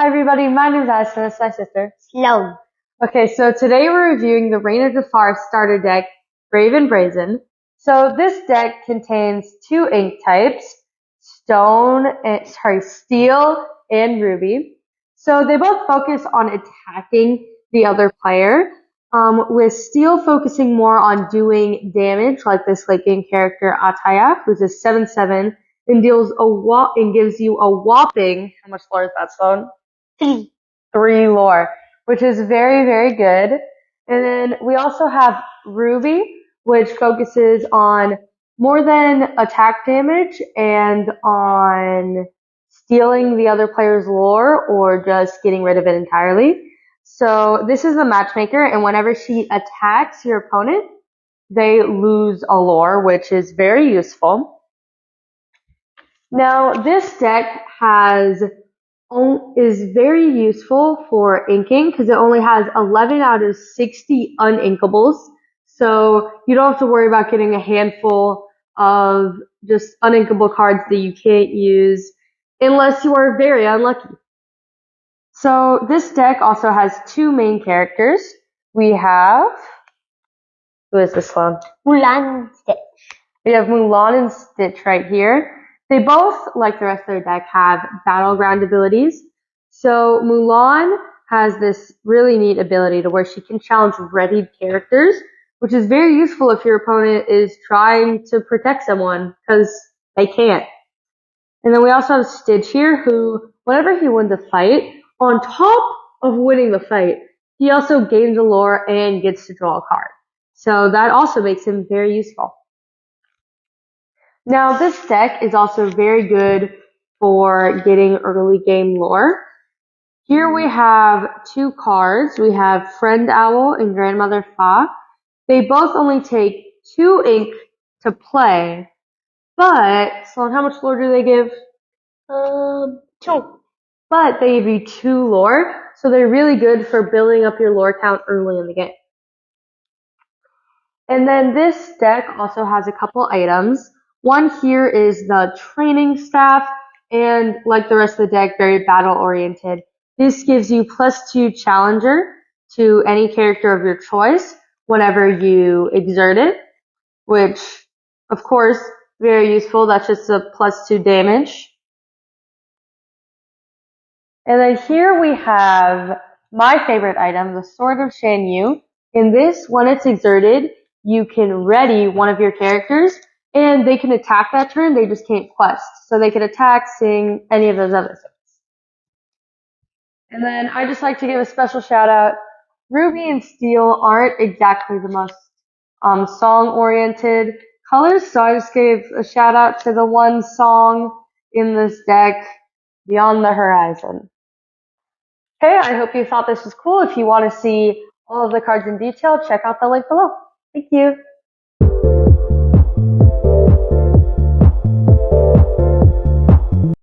everybody, my name is Addison, it's my sister, Sloane. Okay, so today we're reviewing the Reign of Jafar starter deck, Brave and Brazen. So this deck contains two ink types, steel and ruby. So they both focus on attacking the other player, with steel focusing more on doing damage, like this late game character Ataya, who's a 7/7, and gives you a whopping, how much lore is that, Sloane? 3 lore, which is very, very good. And then we also have Ruby, which focuses on more than attack damage and on stealing the other player's lore or just getting rid of it entirely. So this is the matchmaker, and whenever she attacks your opponent, they lose a lore, which is very useful. Now, this deck is very useful for inking because it only has 11 out of 60 uninkables. So you don't have to worry about getting a handful of just uninkable cards that you can't use unless you are very unlucky. So this deck also has two main characters. We have, who is this one? Mulan and Stitch. We have Mulan and Stitch right here. They both, like the rest of their deck, have battleground abilities. So Mulan has this really neat ability to where she can challenge readied characters, which is very useful if your opponent is trying to protect someone, because they can't. And then we also have Stitch here, who, whenever he wins a fight, on top of winning the fight, he also gains a lore and gets to draw a card. So that also makes him very useful. Now, this deck is also very good for getting early game lore. Here we have two cards. We have Friend Owl and Grandmother Fa. They both only take 2 ink to play, but, Sloane, how much lore do they give? 2. But they give you 2 lore, so they're really good for building up your lore count early in the game. And then this deck also has a couple items. One here is the training staff, and like the rest of the deck, very battle oriented. This gives you +2 challenger to any character of your choice whenever you exert it, which, of course, very useful. That's just a +2 damage. And then here we have my favorite item, the Sword of Shan Yu. In this, when it's exerted, you can ready one of your characters, and they can attack that turn, they just can't quest. So they can attack, sing, any of those other things. And then I just like to give a special shout out. Ruby and Steel aren't exactly the most song-oriented colors, so I just gave a shout out to the one song in this deck, Beyond the Horizon. Hey, I hope you thought this was cool. If you want to see all of the cards in detail, check out the link below. Thank you.